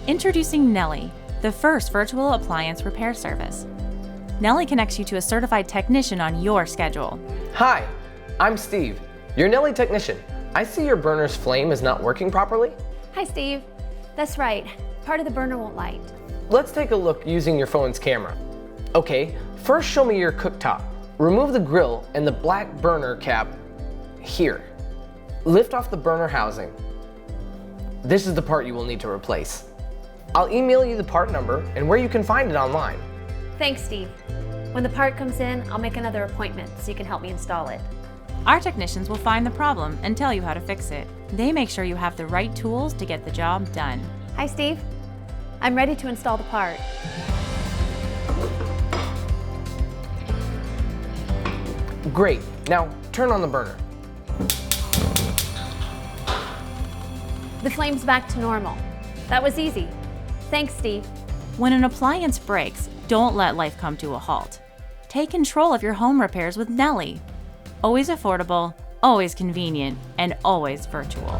Introducing Neli, the first virtual appliance repair service. Neli connects you to a certified technician on your schedule. Hi, I'm Steve, your Neli technician. I see your burner's flame is not working properly. Hi, Steve. That's right. Part of the burner won't light. Let's take a look using your phone's camera. Okay, first show me your cooktop. Remove the grill and the black burner cap here. Lift off the burner housing. This is the part you will need to replace. I'll email you the part number and where you can find it online. Thanks, Steve. When the part comes in, I'll make another appointment so you can help me install it. Our technicians will find the problem and tell you how to fix it. They make sure you have the right tools to get the job done. Hi, Steve. I'm ready to install the part. Great, now turn on the burner. The flame's back to normal. That was easy. Thanks, Steve. When an appliance breaks, don't let life come to a halt. Take control of your home repairs with Neli. Always affordable, always convenient, and always virtual.